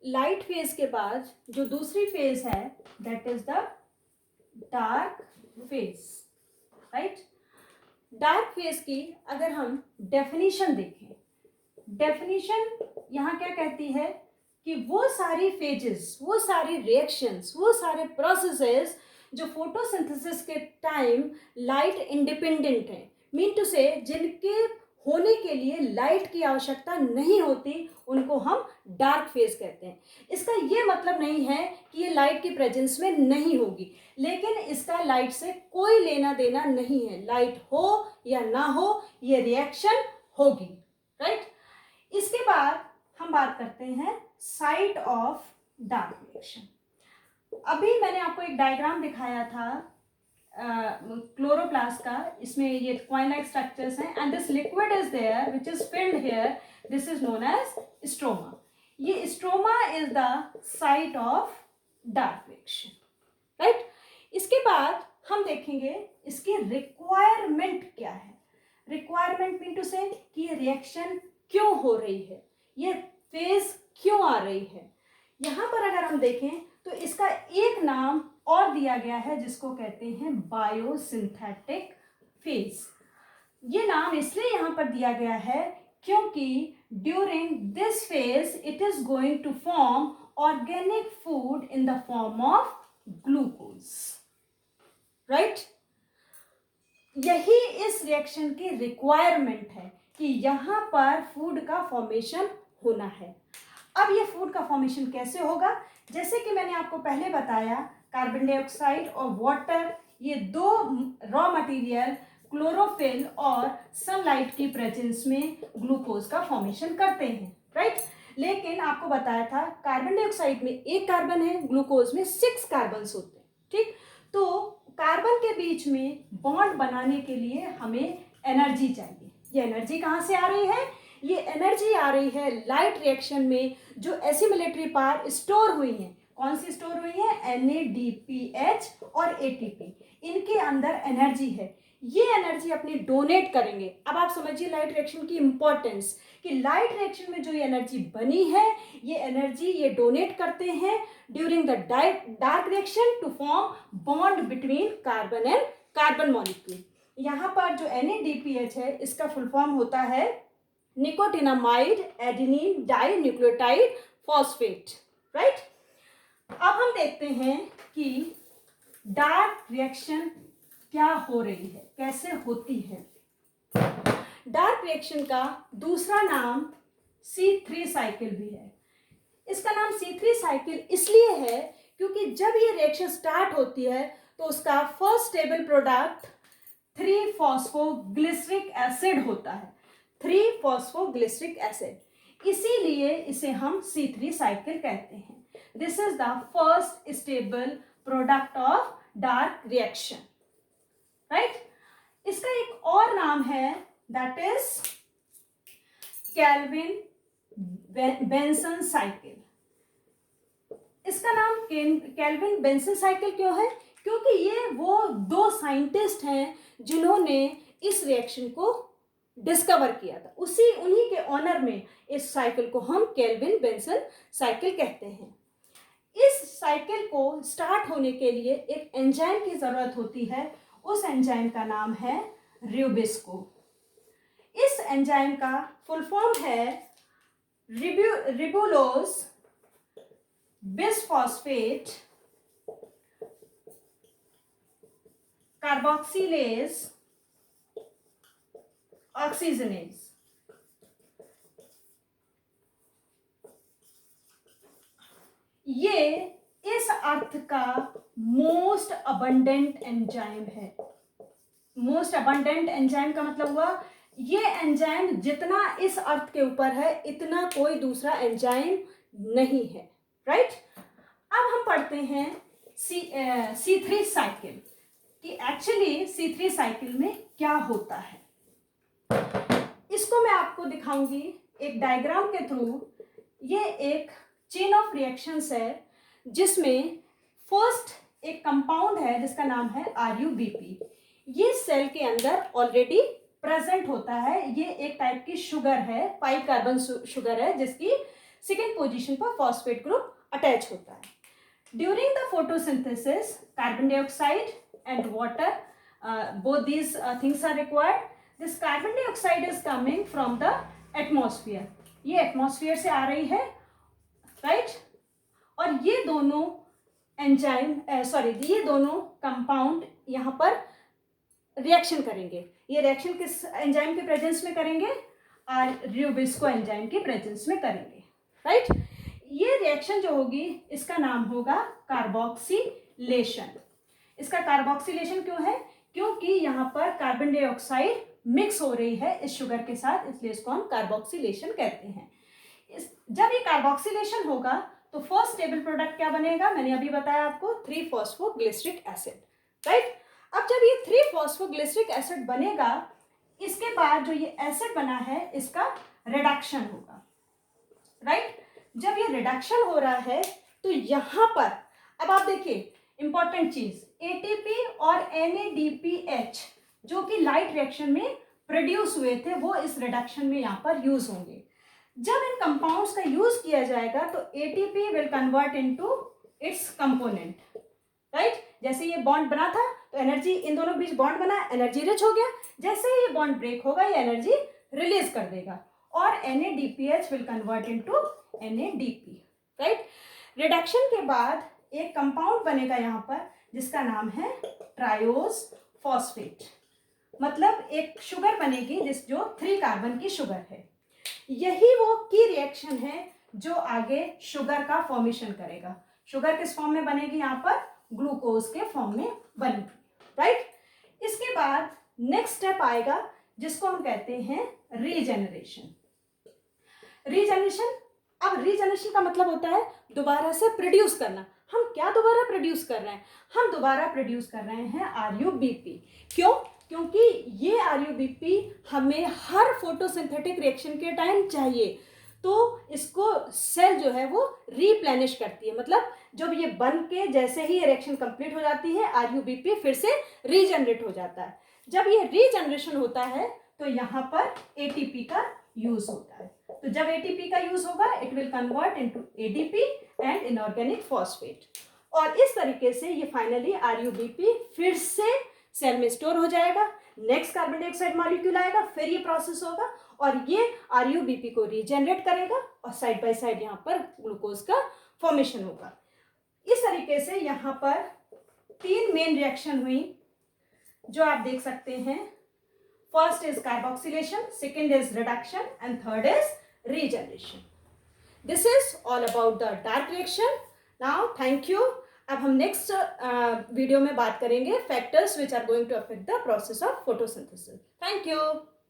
Light phase के बाद जो दूसरी फेज है that is the dark phase, right. Dark phase की अगर हम डेफिनेशन देखें, डेफिनेशन यहाँ क्या कहती है कि वो सारी फेजेस, वो सारी रिएक्शंस, वो सारे प्रोसेसेस जो फोटोसिंथेसिस के टाइम लाइट इंडिपेंडेंट हैं, मीन टू से जिनके होने के लिए लाइट की आवश्यकता नहीं होती, उनको हम डार्क फेज कहते हैं। इसका ये मतलब नहीं है कि ये लाइट की प्रेजेंस में नहीं होगी, लेकिन इसका लाइट से कोई लेना देना नहीं है। लाइट हो या ना हो, ये रिएक्शन होगी, राइट। इसके बाद हम बात करते हैं साइट ऑफ डार्क रिएक्शन। अभी मैंने आपको एक डायग्राम दिखाया था क्लोरोप्लास्ट का, इसमें ये कॉइन लाइक स्ट्रक्चर्स हैं and this liquid is there which is filled here, this is known as stroma. ये stroma is the site of dark reaction, right. इसके बाद हम देखेंगे इसकी रिक्वायरमेंट क्या है। रिक्वायरमेंट मीन टू से कि ये रिएक्शन क्यों हो रही है, ये फेज क्यों आ रही है। यहां पर अगर हम देखें तो इसका एक नाम और दिया गया है जिसको कहते हैं बायोसिंथेटिक फेज। ये नाम इसलिए यहां पर दिया गया है क्योंकि during this phase it is going to form organic food in the form of glucose, right. यही इस रिएक्शन की रिक्वायरमेंट है कि यहाँ पर फूड का फॉर्मेशन होना है। अब ये फूड का फॉर्मेशन कैसे होगा, जैसे कि मैंने आपको पहले बताया, कार्बन डाइऑक्साइड और वाटर, ये दो रॉ मटेरियल क्लोरोफिल और सनलाइट की प्रेजेंस में ग्लूकोज का फॉर्मेशन करते हैं, राइट। लेकिन आपको बताया था कार्बन डाइऑक्साइड में एक कार्बन है, ग्लूकोज में 6 कार्बन होते हैं, ठीक। तो कार्बन के बीच में बॉन्ड बनाने के लिए हमें एनर्जी चाहिए। ये एनर्जी कहाँ से आ रही है, ये एनर्जी आ रही है लाइट रिएक्शन में जो एसिमिलेटरी पार स्टोर हुई है। कौन सी स्टोर हुई है, NADPH और ATP, इनके अंदर एनर्जी है। ये एनर्जी अपनी डोनेट करेंगे। अब आप समझिए लाइट रिएक्शन की इंपॉर्टेंस, कि लाइट रिएक्शन में जो ये एनर्जी बनी है, ये एनर्जी ये डोनेट करते हैं during the dark reaction to form bond between carbon and carbon molecule. यहाँ पर जो NADPH है इसका फुल फॉर्म होता है nicotinamide adenine dinucleotide phosphate, right. अब हम देखते हैं कि डार्क रिएक्शन क्या हो रही है, कैसे होती है। डार्क रिएक्शन का दूसरा नाम C3 साइकिल भी है। इसका नाम C3 साइकिल इसलिए है क्योंकि जब ये रिएक्शन स्टार्ट होती है तो उसका फर्स्ट स्टेबल प्रोडक्ट 3-फॉस्फोग्लिसरिक एसिड होता है, 3-फॉस्फोग्लिसरिक एसिड, इसीलिए इसे हम C3 साइकिल कहते हैं। This is the first stable product of dark reaction, right. इसका एक और नाम है that is kelvin Benson cycle. इसका नाम केल्विन बेंसन साइकिल क्यों है, क्योंकि ये वो दो साइंटिस्ट हैं जिन्होंने इस रिएक्शन को डिस्कवर किया था। उन्हीं के ऑनर में इस साइकिल को हम केल्विन बेंसन साइकिल कहते हैं। इस साइकिल को स्टार्ट होने के लिए एक एंजाइम की जरूरत होती है, उस एंजाइम का नाम है र्यूबिस्को। इस एंजाइम का फुल फॉर्म है रिबुलोज बिसफॉस्फेट कार्बोक्सिलेज ऑक्सीजनेज। ये इस अर्थ का मोस्ट अबंडेंट एंजाइम है। मोस्ट अबंडेंट एंजाइम का मतलब हुआ ये एंजाइम जितना इस अर्थ के ऊपर है इतना कोई दूसरा एंजाइम नहीं है, राइट। अब हम पढ़ते हैं C3 साइकिल कि एक्चुअली C3 साइकिल में क्या होता है। इसको मैं आपको दिखाऊंगी एक डायग्राम के थ्रू। ये एक चेन ऑफ रिएक्शंस है जिसमें फर्स्ट एक कंपाउंड है जिसका नाम है RuBP। ये सेल के अंदर ऑलरेडी प्रेजेंट होता है। ये एक टाइप की शुगर है, 5 कार्बन शुगर है जिसकी सेकेंड पोजीशन पर फॉस्फेट ग्रुप अटैच होता है. During the photosynthesis carbon dioxide and water, both these things are required. This carbon dioxide is coming from the atmosphere. ये एटमॉस्फेयर से आ रही है, राइट? और ये दोनों एंजाइम ये दोनों कंपाउंड यहाँ पर रिएक्शन करेंगे. ये रिएक्शन किस एंजाइम के प्रेजेंस में करेंगे? रुबिस्को एंजाइम के प्रेजेंस में करेंगे, राइट? ये रिएक्शन जो होगी इसका नाम होगा कार्बोक्सिलेशन. इसका कार्बोक्सिलेशन क्यों है? क्योंकि यहाँ पर कार्बन डाइऑक्साइड मिक्स हो रही है इस शुगर के साथ, इसलिए इसको हम कार्बोक्सिलेशन कहते हैं. जब ये कार्बोक्सिलेशन होगा तो फर्स्ट स्टेबल प्रोडक्ट क्या बनेगा? मैंने अभी बताया आपको 3-फॉस्फोग्लिसरिक एसिड, राइट? अब जब ये 3-फॉस्फोग्लिसरिक एसिड बनेगा, इसके बाद जो ये एसिड बना है इसका रिडक्शन होगा, राइट? जब ये रिडक्शन हो रहा है तो यहाँ पर अब आप देखिए इंपॉर्टेंट चीज, एटीपी और NADPH जो कि लाइट रिएक्शन में प्रोड्यूस हुए थे वो इस रिडक्शन में यहाँ पर यूज होंगे. जब इन कंपाउंड्स का यूज किया जाएगा तो ATP will convert into its component, right? जैसे ये बॉन्ड बना था तो एनर्जी इन दोनों के बीच बॉन्ड बना, एनर्जी रिच हो गया. जैसे ही ये बॉन्ड ब्रेक होगा ये एनर्जी रिलीज कर देगा और NADPH will convert into NADP, right? Reduction के बाद एक कंपाउंड बनेगा यहाँ पर जिसका नाम है ट्रायोज फॉस्फेट. मतलब एक शुगर बनेगी जो 3 कार्बन की शुगर है. यही वो की रिएक्शन है जो आगे शुगर का फॉर्मेशन करेगा. शुगर किस फॉर्म में बनेगी? यहाँ पर ग्लूकोज के फॉर्म में बनेगी, राइट? इसके बाद नेक्स्ट स्टेप आएगा जिसको हम कहते हैं रीजेनरेशन. रीजेनरेशन, अब रीजेनरेशन का मतलब होता है दोबारा से प्रोड्यूस करना. हम क्या दोबारा प्रोड्यूस कर रहे हैं? हम दोबारा प्रोड्यूस कर रहे हैं RUBP. क्यों? क्योंकि ये RUBP हमें हर फोटोसिंथेटिक रिएक्शन के टाइम चाहिए. तो इसको सेल जो है वो रिप्लेनिश करती है. मतलब जब ये बन के जैसे ही रिएक्शन कंप्लीट हो जाती है RUBP फिर से रीजनरेट हो जाता है. जब ये रीजनरेशन होता है तो यहाँ पर ATP का यूज होता है. तो जब ATP का यूज होगा it will convert into ADP and inorganic phosphate. और इस तरीके से ये फाइनली RUBP फिर से सेल में स्टोर हो जाएगा. नेक्स्ट कार्बन डाइऑक्साइड मॉलिक्यूल आएगा, फिर ये प्रोसेस होगा और ये RUBP को रीजनरेट करेगा और साइड बाय साइड यहाँ पर ग्लूकोज का फॉर्मेशन होगा. इस तरीके से यहाँ पर 3 मेन रिएक्शन हुई जो आप देख सकते हैं. First is carboxylation, second is reduction and third is regeneration. This is all about the dark reaction. Now, thank you. अब हम नेक्स्ट वीडियो में बात करेंगे factors which are going to affect the process of photosynthesis. Thank you.